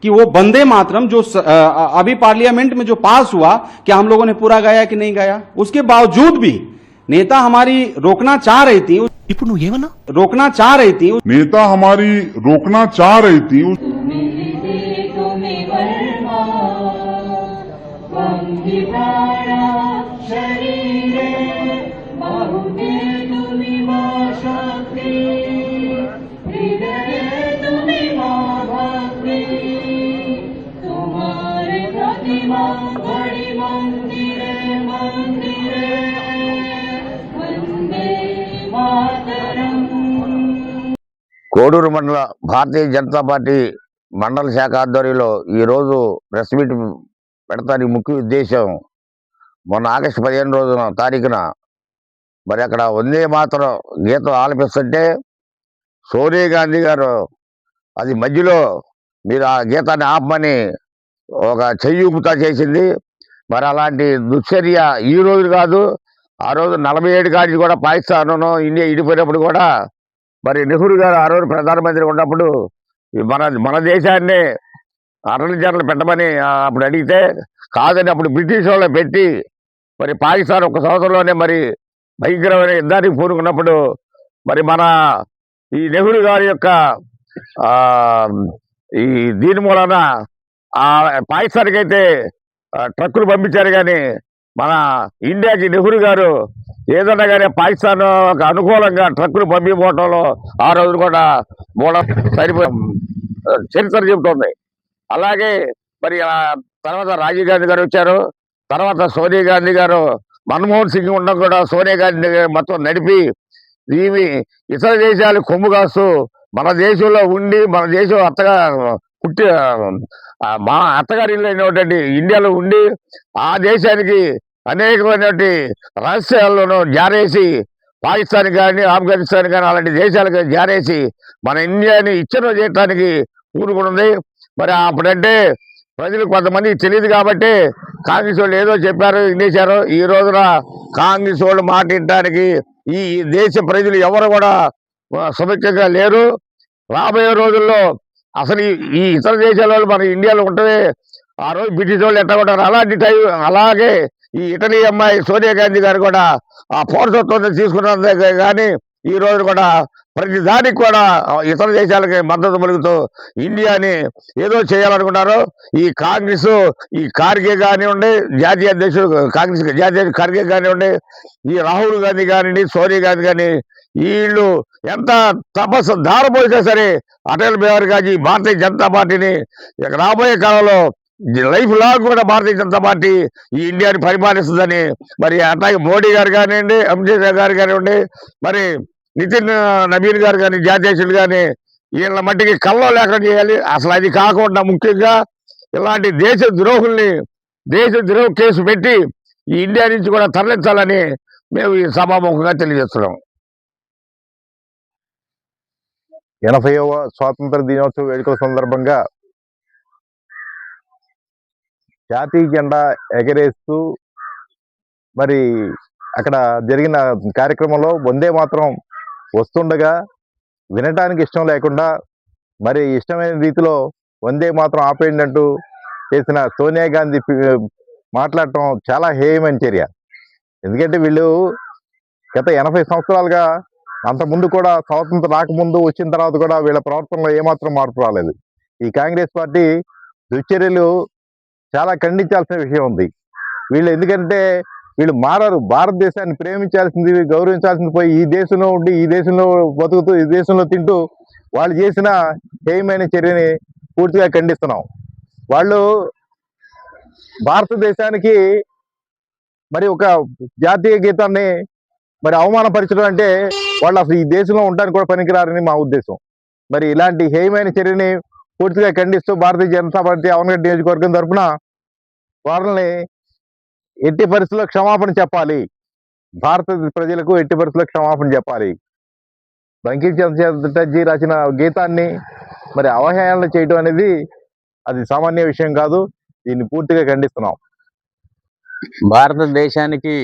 कि वो वंदे मातरम जो अभी पार्लियामेंट में जो पास हुआ, क्या हम लोगों ने पूरा गाया कि नहीं गाया? उसके बावजूद भी नेता हमारी रोकना चाह रही थी, ఇప్పుడు నువ్వు ఏమన్నా रोकना चाह रही थी। नेता हमारी रोकना चाह रही थी। కోడూరు మండల భారతీయ జనతా పార్టీ మండల శాఖ ఆధ్వర్యంలో ఈరోజు ప్రెస్ మీట్ పెడతానికి ముఖ్య ఉద్దేశం, మొన్న ఆగస్టు 15 తారీఖున మరి అక్కడ వందే మాతరం గీతం ఆలపిస్తుంటే సోనియా గాంధీ గారు అది మధ్యలో మీరు ఆ గీతాన్ని ఆపమని ఒక చెయ్యి ఊపుతా చేసింది. మరి అలాంటి దుశ్చర్య ఈ రోజు కాదు, ఆ రోజు 47 కాడి కూడా పాకిస్తాన్ ఇండియా ఇడిపోయినప్పుడు కూడా మరి నెహ్రూ గారు ఆ రోజు ప్రధానమంత్రి ఉన్నప్పుడు మన దేశాన్ని అటర్నీ జనరల్ పెట్టమని అప్పుడు అడిగితే కాదని అప్పుడు బ్రిటిష్ వాళ్ళే పెట్టి మరి పాకిస్తాన్ 1 సంవత్సరంలోనే మరి భయంకరమైన యుద్ధానికి పూనుకున్నప్పుడు మరి మన ఈ నెహ్రూ గారి యొక్క ఈ దీని మూలన ఆ పాకిస్తాన్కి అయితే ట్రక్కులు పంపించారు, కానీ మన ఇండియాకి నెహ్రూ గారు ఏదన్నా కానీ పాకిస్తాన్ అనుకూలంగా ట్రక్కులు పంపిపోవటంలో ఆ రోజు కూడా సరిపోయి చరిత్ర చెబుతోంది. అలాగే మరి తర్వాత రాజీవ్ గాంధీ గారు వచ్చారు, తర్వాత సోనియా గాంధీ గారు, మన్మోహన్ సింగ్ ఉండడం కూడా సోనియా గాంధీ మొత్తం నడిపి ఇవి ఇతర దేశాలు కొమ్ము కాస్తూ మన దేశంలో ఉండి మన దేశం పుట్టి మా అత్తగారి ఇల్లు అయినటువంటి ఇండియాలో ఉండి ఆ దేశానికి అనేకమైనటువంటి రహస్యాలను జారేసి పాకిస్తాన్ కానీ ఆఫ్ఘనిస్తాన్ కానీ అలాంటి దేశాలకు జారేసి మన ఇండియాని ఇచ్చిన చేయడానికి కూరుకున్నది. మరి అప్పుడంటే ప్రజలు కొంతమంది తెలియదు కాబట్టి కాంగ్రెస్ వాళ్ళు ఏదో చెప్పారు వినేశారు. ఈ రోజున కాంగ్రెస్ వాళ్ళు మాట వినడానికి ఈ దేశ ప్రజలు ఎవరు కూడా సుభిక్షంగా లేరు. రాబోయే రోజుల్లో అసలు ఈ ఇతర దేశాల వాళ్ళు మన ఇండియాలో ఉంటుంది, ఆ రోజు బ్రిటిష్ వాళ్ళు ఎట్లా ఉంటారు అలాంటి టైం. అలాగే ఈ ఇటలీ అమ్మాయి సోనియా గాంధీ గారు కూడా ఆ పౌరసత్వం తీసుకున్నదే కానీ ఈ రోజు కూడా ప్రతి దానికి కూడా ఇతర దేశాలకి మద్దతు పలుకుతూ ఇండియాని ఏదో చేయాలనుకున్నారు. ఈ కాంగ్రెస్, ఈ ఖార్గే కానివ్వండి, జాతీయ అధ్యక్షుడు కాంగ్రెస్ జాతీయ ఖార్గే కానివ్వండి, ఈ రాహుల్ గాంధీ కానివ్వండి, సోనియా గాంధీ కానీ వీళ్ళు ఎంత తపస్సు ధారపోయినా సరే అటల్ బిహారీ గాంధీ భారతీయ జనతా పార్టీని రాబోయే కాలంలో లైఫ్ లాంగ్ కూడా భారతీయ జనతా పార్టీ ఈ ఇండియాని పరిపాలిస్తుందని మరి అట్లాగే మోడీ గారు కానివ్వండి, అమిత్ షా గారు కానివ్వండి, మరి నితిన్ నవీన్ గారు కానీ జాతీయులు కానీ వీళ్ళ మట్టికి కళ్ళలో లేకుండా చేయాలి. అసలు అది కాకుండా ముఖ్యంగా ఇలాంటి దేశ ద్రోహ కేసు పెట్టి ఈ ఇండియా నుంచి కూడా తరలించాలని మేము ఈ సభాముఖంగా తెలియజేస్తున్నాం. 80వ స్వాతంత్ర దినోత్సవ వేడుకల సందర్భంగా జాతీయ జెండా ఎగరేస్తూ మరి అక్కడ జరిగిన కార్యక్రమంలో వందే మాత్రం వస్తుండగా వినటానికి ఇష్టం లేకుండా మరి ఇష్టమైన రీతిలో వందే మాత్రం ఆపేయండి అంటూ చేసిన సోనియా గాంధీ మాట్లాడటం చాలా హేయమైన చర్య. ఎందుకంటే వీళ్ళు గత 80 సంవత్సరాలుగా అంతకుముందు కూడా స్వాతంత్రం రాకముందు వచ్చిన తర్వాత కూడా వీళ్ళ ప్రవర్తనలో ఏమాత్రం మార్పు రాలేదు. ఈ కాంగ్రెస్ పార్టీ దుశ్చర్యలు చాలా ఖండించాల్సిన విషయం ఉంది. వీళ్ళు ఎందుకంటే వీళ్ళు మారరు. భారతదేశాన్ని ప్రేమించాల్సింది, గౌరవించాల్సింది పోయి ఈ దేశంలో ఉండి ఈ దేశంలో బతుకుతూ ఈ దేశంలో తింటూ వాళ్ళు చేసిన హేయమైన చర్యని పూర్తిగా ఖండిస్తున్నాం. వాళ్ళు భారతదేశానికి మరి ఒక జాతీయ గీతాన్ని మరి అవమానపరచడం అంటే వాళ్ళు అసలు ఈ దేశంలో ఉండడానికి కూడా పనికిరారని మా ఉద్దేశం. మరి ఇలాంటి హేయమైన చర్యని పూర్తిగా ఖండిస్తూ భారతీయ జనతా పార్టీ అవనగడ్డ నియోజకవర్గం తరఫున వాళ్ళని ఎట్టి పరిస్థితుల్లో క్షమాపణ చెప్పాలి, భారత ప్రజలకు ఎట్టి పరిస్థితుల్లో క్షమాపణ చెప్పాలి. బంకించంద్ర చటర్జీ రాసిన గీతాన్ని మరి అవహేళన చేయడం అనేది అది సామాన్య విషయం కాదు. దీన్ని పూర్తిగా ఖండిస్తున్నాం. భారతదేశానికి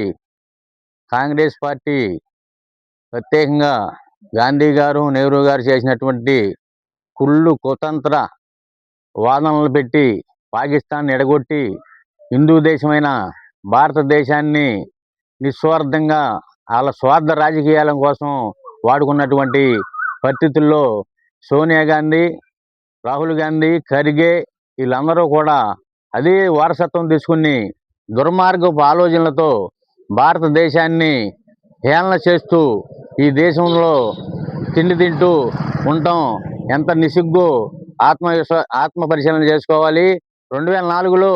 కాంగ్రెస్ పార్టీ ప్రత్యేకంగా గాంధీ గారు, నెహ్రూ గారు చేసినటువంటి కుళ్ళు కుతంత్ర వాదనలు పెట్టి పాకిస్తాన్ ఎడగొట్టి హిందూ దేశమైన భారతదేశాన్ని నిస్వార్థంగా వాళ్ళ స్వార్థ రాజకీయాల కోసం వాడుకున్నటువంటి పరిస్థితుల్లో సోనియా గాంధీ, రాహుల్ గాంధీ, ఖర్గే వీళ్ళందరూ కూడా అదే వారసత్వం తీసుకుని దుర్మార్గపు ఆలోచనలతో భారతదేశాన్ని హేళన చేస్తూ ఈ దేశంలో తిండి తింటూ ఉండటం ఎంత నిసిగ్గు. ఆత్మ పరిశీలన చేసుకోవాలి. 2004లో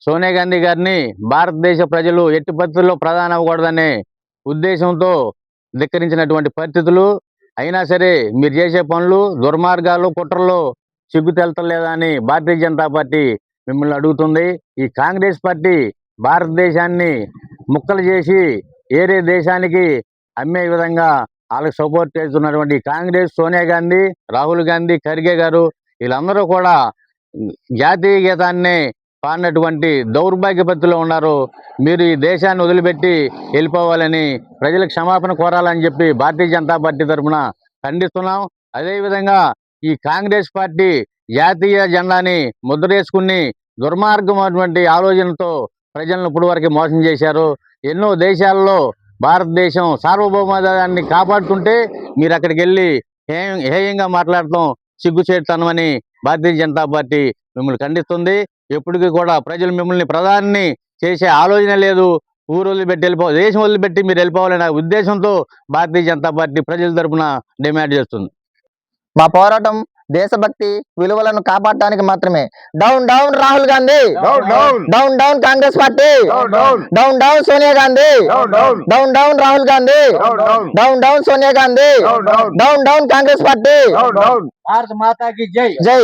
సోనియా గాంధీ గారిని భారతదేశ ప్రజలు ఎట్టి పరిస్థితుల్లో ప్రధాని అవ్వకూడదనే ఉద్దేశంతో ధిక్కరించినటువంటి పరిస్థితులు. అయినా సరే మీరు చేసే పనులు, దుర్మార్గాలు, కుట్రలు సిగ్గు తెలతలేదా అని భారతీయ జనతా పార్టీ మిమ్మల్ని అడుగుతుంది. ఈ కాంగ్రెస్ పార్టీ భారతదేశాన్ని ముక్కలు చేసి వేరే దేశానికి అమ్మే విధంగా వాళ్ళకి సపోర్ట్ చేస్తున్నటువంటి కాంగ్రెస్, సోనియా గాంధీ, రాహుల్ గాంధీ, ఖర్గే గారు వీళ్ళందరూ కూడా జాతీయ గీతాన్ని పాడినటువంటి దౌర్భాగ్య పరిస్థితిలో ఉన్నారు. మీరు ఈ దేశాన్ని వదిలిపెట్టి వెళ్ళిపోవాలని, ప్రజలకు క్షమాపణ కోరాలని చెప్పి భారతీయ జనతా పార్టీ తరఫున ఖండిస్తున్నాం. అదేవిధంగా ఈ కాంగ్రెస్ పార్టీ జాతీయ జెండాని ముద్రేసుకుని దుర్మార్గమైనటువంటి ఆలోచనతో ప్రజలను ఇప్పుడు వరకు మోసం చేశారు. ఎన్నో దేశాల్లో భారతదేశం సార్వభౌమాధికారాన్ని కాపాడుతుంటే మీరు అక్కడికి వెళ్ళి హేయంగా మాట్లాడటం సిగ్గుచేటుతనమని భారతీయ జనతా పార్టీ మిమ్మల్ని ఖండిస్తుంది. ఎప్పటికీ కూడా ప్రజలు మిమ్మల్ని ప్రధాని చేసే ఆలోచన లేదు. ఊరు వదిలిపెట్టి దేశం వదిలిపెట్టి మీరు వెళ్ళిపోవాలనే ఉద్దేశంతో భారతీయ జనతా పార్టీ ప్రజల తరపున డిమాండ్ చేస్తుంది. మా పోరాటం దేశభక్తి విలువలను కాపాడటానికి మాత్రమే. Down down Rahul Gandhi, down down Congress party, down down Sonia Gandhi, down down Rahul Gandhi, down down Sonia Gandhi, down down Congress party. భారత మాతా की जय। జై.